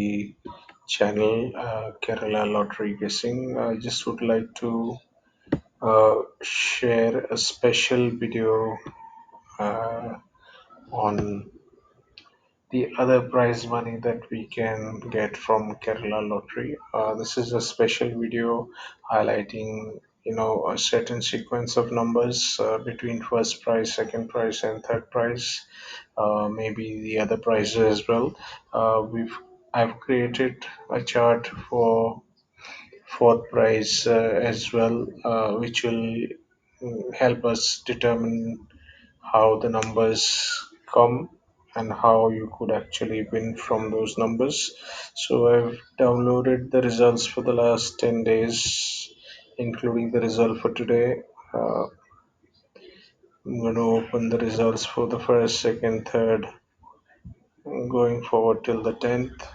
the channel Kerala Lottery Guessing. I just would like to share a special video uh, on the other prize money that we can get from Kerala Lottery. This is a special video highlighting, a certain sequence of numbers between first prize, second prize, and third prize. Maybe the other prizes as well. I've created a chart for fourth prize as well, which will help us determine how the numbers come and how you could actually win from those numbers. So I've downloaded the results for the last 10 days, including the result for today. I'm going to open the results for the first, second, third, going forward till the 10th.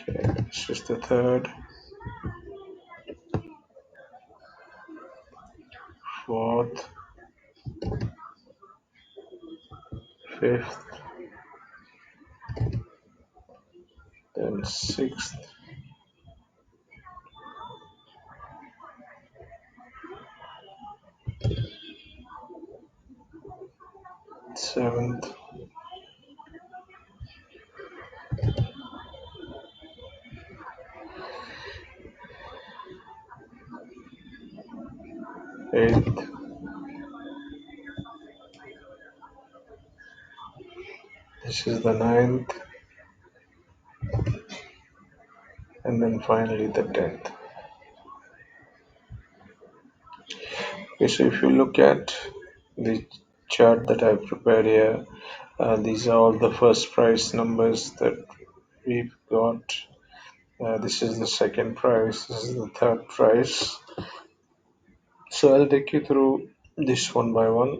Okay, this is the third, fourth, fifth, then sixth, seventh, eighth, this is the ninth, and then finally the 10th. Okay, so if you look at the chart that I've prepared here, these are all the first prize numbers that we've got. This is the second prize, this is the third prize. So I'll take you through this one by one.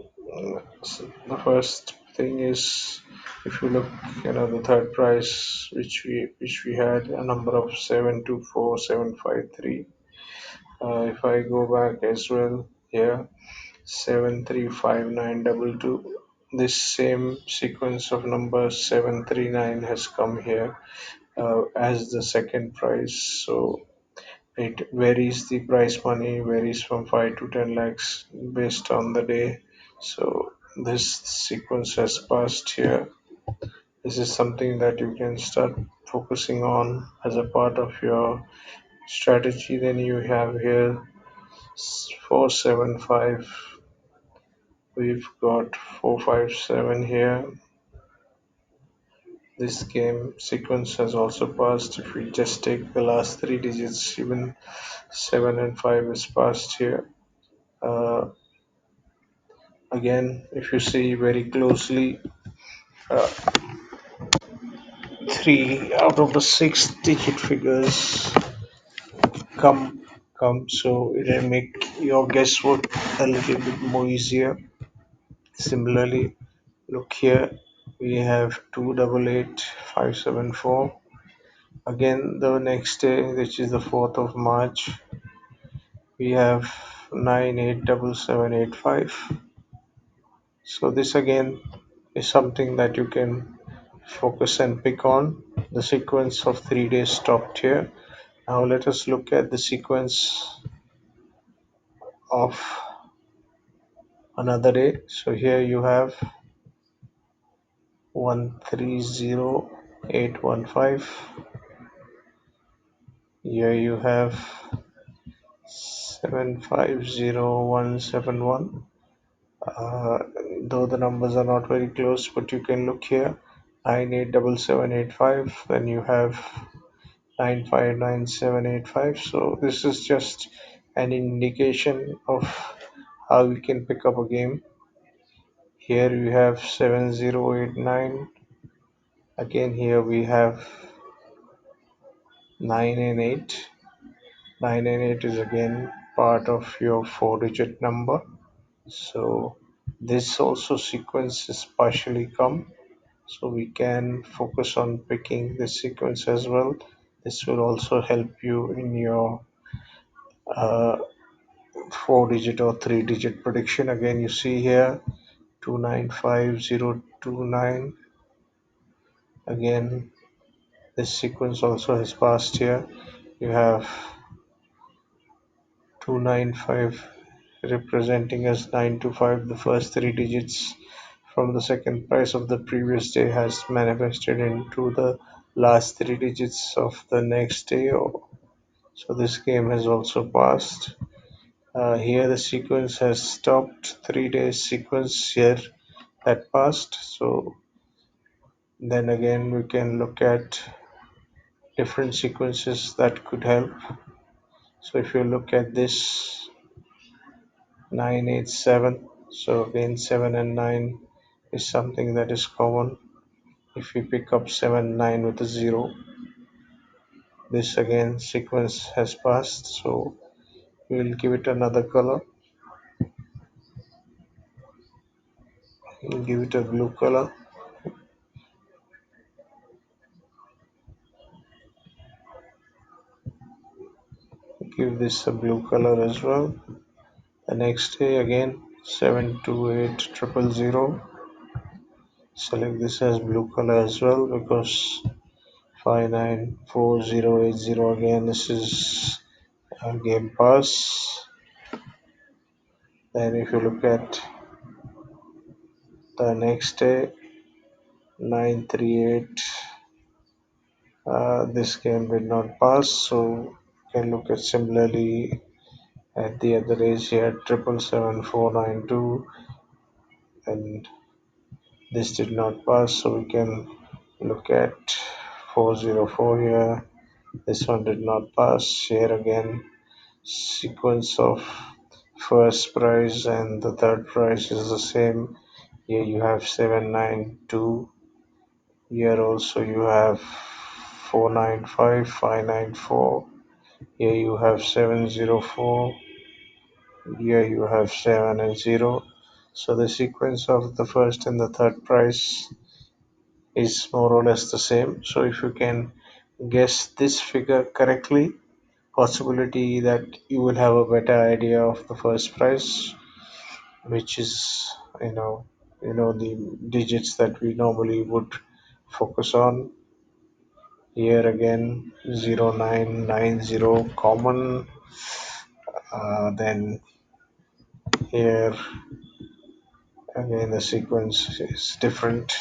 So the first thing is, if you look, the third prize, which we had a number of 724753. If I go back as well here, 735922. This same sequence of numbers 739 has come here as the second prize. So it varies, the prize money varies from 5 to 10 lakhs based on the day. So this sequence has passed here. This is something that you can start focusing on as a part of your strategy. Then you have here 475. We've got 457 here. This game sequence has also passed. If we just take the last three digits, even 7 and 5 is passed here. Uh, Again, if you see very closely, uh, 3 out of the 6 digit figures come, so it will make your guesswork a little bit more easier. Similarly, look here, we have 288574. Again, the next day, which is the 4th of March, we have 987785. So this again is something that you can focus and pick on. The sequence of 3 days stopped here. Now let us look at the sequence of another day. So here you have 130815. Here you have 750171. Uh, though the numbers are not very close, but you can look here, 987785. Then you have 959785. So this is just an indication of how we can pick up a game. Here we have 7089. Again, here we have 9 and 8. 9 and 8 is again part of your 4 digit number. So this also sequence is partially come. So we can focus on picking this sequence as well. This will also help you in your uh, 4 digit or 3 digit prediction. Again, you see here 295029. Again, This sequence also has passed here. You have 295 representing as 925. The first three digits from the second price of the previous day has manifested into the last three digits of the next day. So this game has also passed. Here the sequence has stopped. 3 days sequence here that passed. So then again we can look at different sequences that could help. So if you look at this 987, so again 7 and 9 is something that is common. If we pick up 7 9 with a 0, this again sequence has passed, so we will give it another color. We'll give it a blue color. Give this a blue color as well. The next day again 728000. Select this as blue color as well because 594080 again. This is a game pass. Then if you look at the next day 938, this game did not pass, so you can look at similarly at the other days here 777,492, and this did not pass, so we can look at 404 here. This one did not pass. Here again sequence of first prize and the third prize is the same. Here you have 792. Here also you have 495, 594. Here you have 704. Here you have 7 and 0. So the sequence of the first and the third prize is more or less the same. So if you can guess this figure correctly, possibility that you will have a better idea of the first prize, which is the digits that we normally would focus on. Here again 0990 common. Then here again the sequence is different.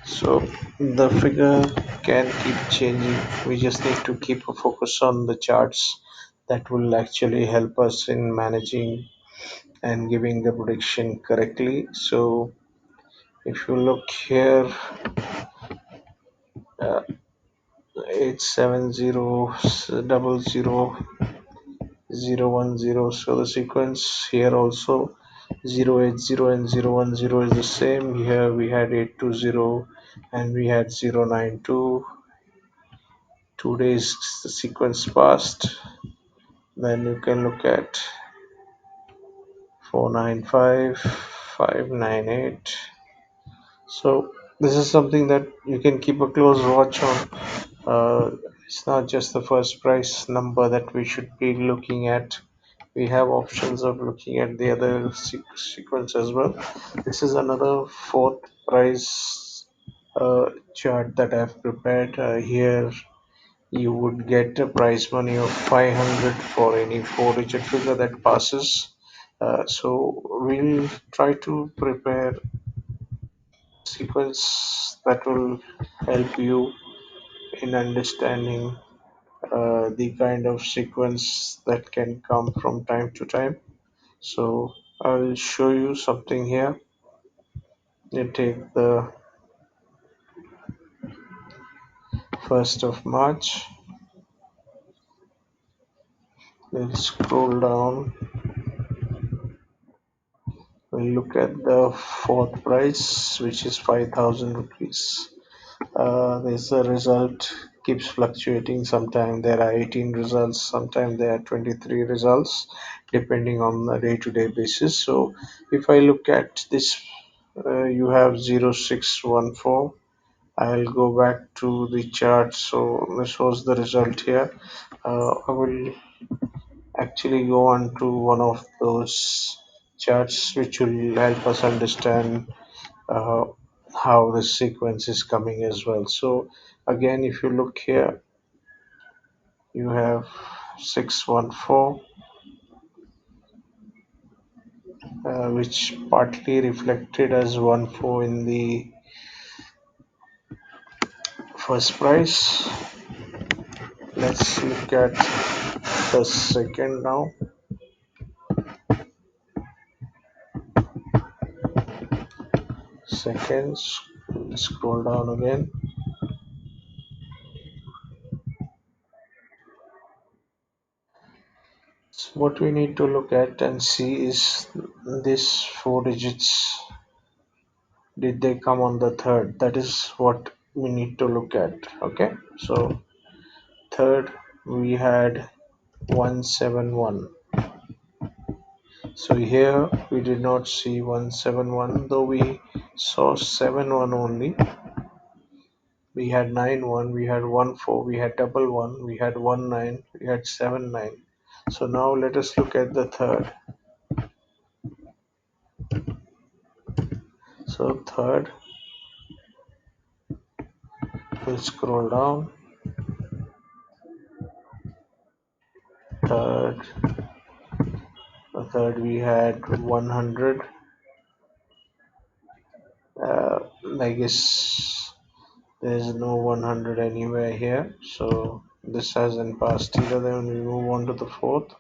So the figure can keep changing. We just need to keep a focus on the charts that will actually help us in managing and giving the prediction correctly. So if you look here, uh, 87000010. So the sequence here also 080 and 010 is the same. Here we had 820 and we had 092. 2 days the sequence passed. Then you can look at 495, 598. So this is something that you can keep a close watch on. It's not just the first price number that we should be looking at. We have options of looking at the other sequence as well. This is another fourth price chart that I've prepared. Here you would get a prize money of 500 for any four-digit figure that passes. So we'll try to prepare sequence that will help you in understanding the kind of sequence that can come from time to time. So I'll show you something here. You take the 1st of March. We'll scroll down. We'll look at the fourth price, which is 5,000 rupees. There's a result keeps fluctuating. Sometimes there are 18 results, sometimes there are 23 results, depending on the day-to-day basis. So if I look at this, you have 0614. I'll go back to the chart. So this was the result here. I will actually go on to one of those charts which will help us understand uh, how the sequence is coming as well. So again, if you look here, you have 614, which partly reflected as 14 in the first price. Let's look at the second now. Seconds, scroll down again. So what we need to look at and see is this four digits. Did they come on the third? That is what we need to look at. Okay, so third we had 171. So here we did not see 171, though we saw 71 only. We had 91, we had 14, we had double one, we had 19, we had 79. So now let us look at the third. So third, we'll scroll down. Third, the third we had 100. I guess there's no 100 anywhere here, so this hasn't passed either. Then we move on to the fourth.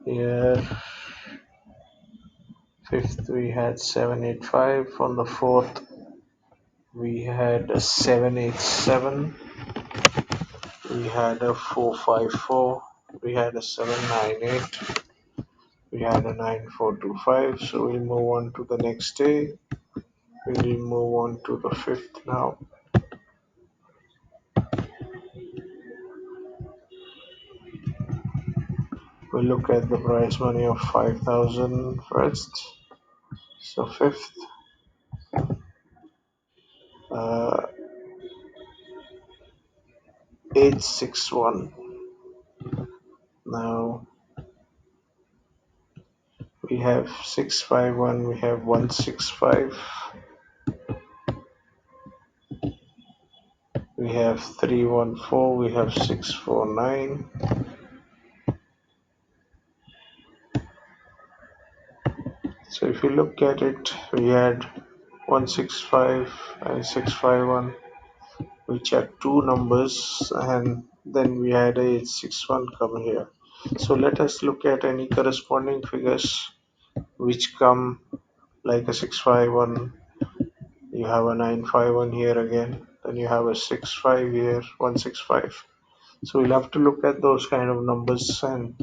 Here, fifth we had 785. On the fourth we had a 787. We had a 454. We had a 798. We had a 9425. So we'll move on to the next day. We'll move on to the fifth now. We'll look at the prize money of 5,000 first. So fifth, uh, 861. Now we have 651. We have 165. We have 314. We have 649. So if you look at it, we had 165 and 651, which are two numbers, and then we had a 861 come here. So let us look at any corresponding figures which come like a 651. You have a 951 here again, then you have a 65 here, 165. So we'll have to look at those kind of numbers, and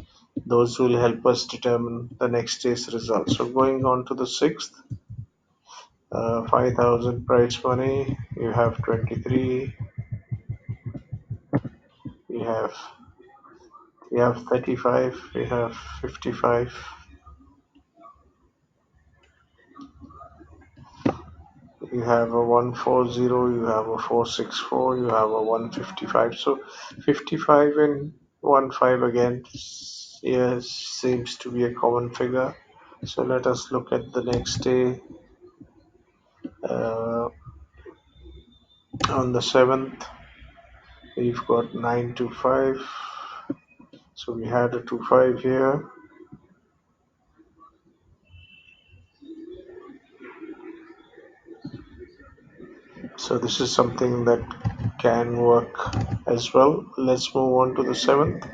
those will help us determine the next day's result. So going on to the sixth, 5,000 prize money. You have 23. We have 35. We have 55. You have a 140. You have a 464. You have a 155. So 55 and 15 again. Yes, seems to be a common figure. So let us look at the next day. Uh, on the 7th, we've got 925. So we had a 25 here. So this is something that can work as well. Let's move on to the 7th.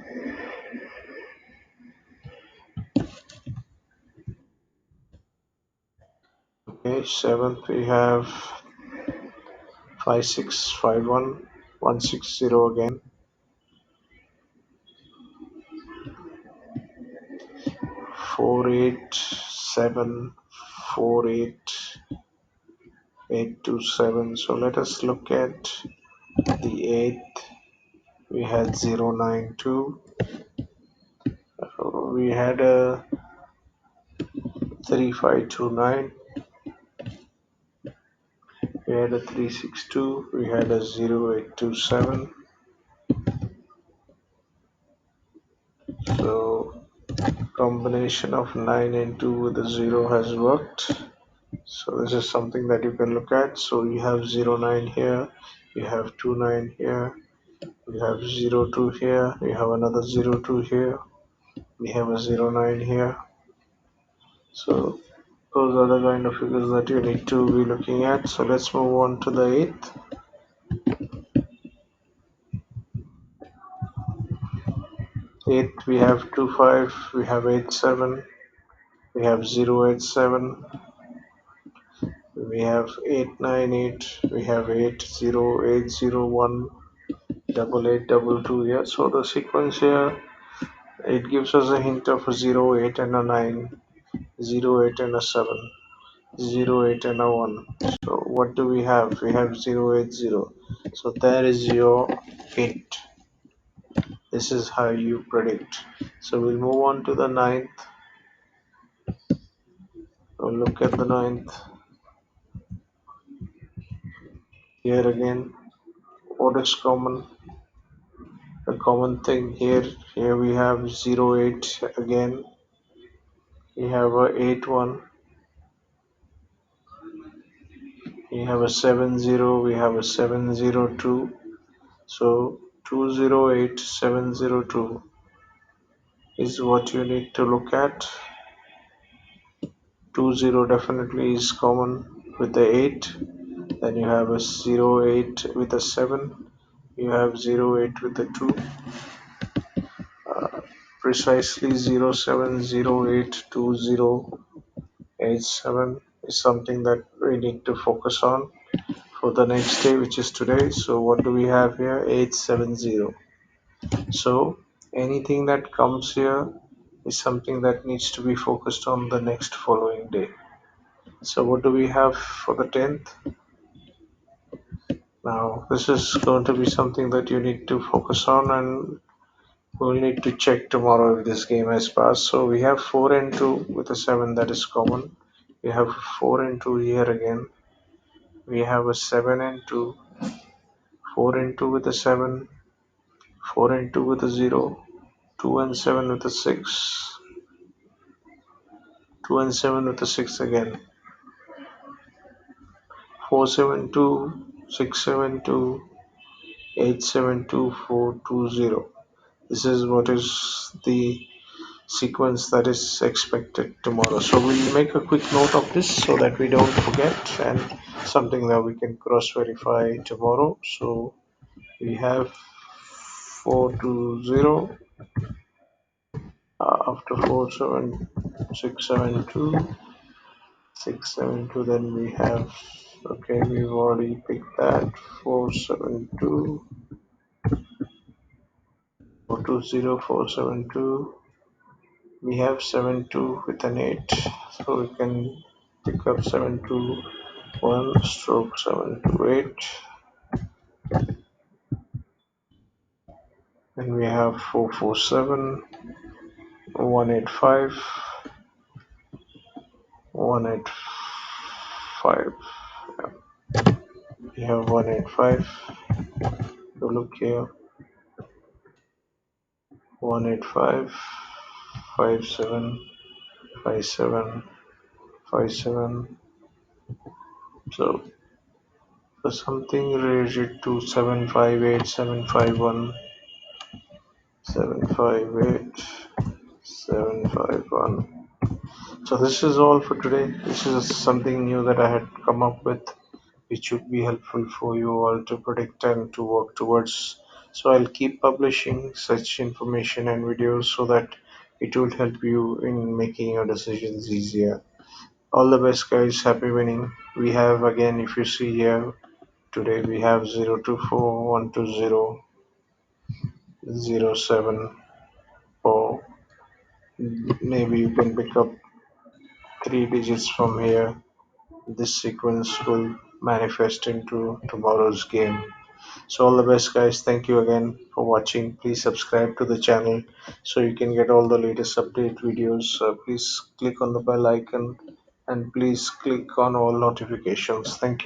Okay, 7th we have 5651, 160 again, 487, 48827. So let us look at the 8th. We had 092. We had a 3529. We had a 362. We had a 0827. So Combination of 9 and 2 with a 0 has worked. So this is something that you can look at. So you have 0 9 here, you have 2 9 here, you have 0 2 here, you have another 0 2 here, we have a 0 9 here. So those are the kind of figures that you need to be looking at. So let's move on to the eighth. Eighth, we have 2 5, we have 8 7, we have 0 8 7, we have 8 9 8, we have 8 0 8 0 1, double 8 2 2 here. So the sequence here, it gives us a hint of a 0 8 and a 9, 0 8 and a 7, 0 8 and a 1. So what do we have? We have 0 8 0. So there is your hint. This is how you predict. So we'll move on to the ninth. We'll look at the ninth. Here again, what is common? The common thing here we have 0 8 again. We have a 8 1. We have a 7 0. We have a 7 0 2. So 208 702 is what you need to look at. 20 definitely is common with the 8. Then you have a 08 with a 7. You have 08 with a 2. Uh, Precisely 07082087 is something that we need to focus on for the next day, which is today. So what do we have here? 870. So anything that comes here is something that needs to be focused on the next following day. So what do we have for the 10th? Now this is going to be something that you need to focus on, and we'll need to check tomorrow if this game has passed. So we have 4 and 2 with a 7, that is common. We have 4 and 2 here again. We have a 7 and 2, 4 and 2 with a 7, 4 and 2 with a 0, 2 and 7 with a 6, 2 and 7 with a 6 again, 4 7 2, 6 7 2, 8 7 2 4 2 0. This is what is the sequence that is expected tomorrow. So we'll make a quick note of this so that we don't forget, and something that we can cross verify tomorrow. So we have 4 2 0, after 4 7 6 7 2 6 7 2, then we have, okay, we've already picked that, 4 7 2 4 2 0 4 7 2. We have 7 2 with an 8, so we can pick up 7 2 1 stroke 7 2 8. Then we have 4 4 7 1 8 5 1 8 5. We have 1 8 5. So look here, 1 8 5 5 7 5 7 5 7. So something related to 7 5 8 7 5 1 7 5 8 7 5 1. So this is all for today. This is something new that I had come up with, which would be helpful for you all to predict and to work towards. So I'll keep publishing such information and videos so that it will help you in making your decisions easier. All the best, guys. Happy winning. We have again, if you see here, today we have 024 120 07 4. Maybe you can pick up 3 digits from here. This sequence will manifest into tomorrow's game. So all the best, guys. Thank you again for watching. Please subscribe to the channel so you can get all the latest update videos. Please click on the bell icon and please click on all notifications. Thank you.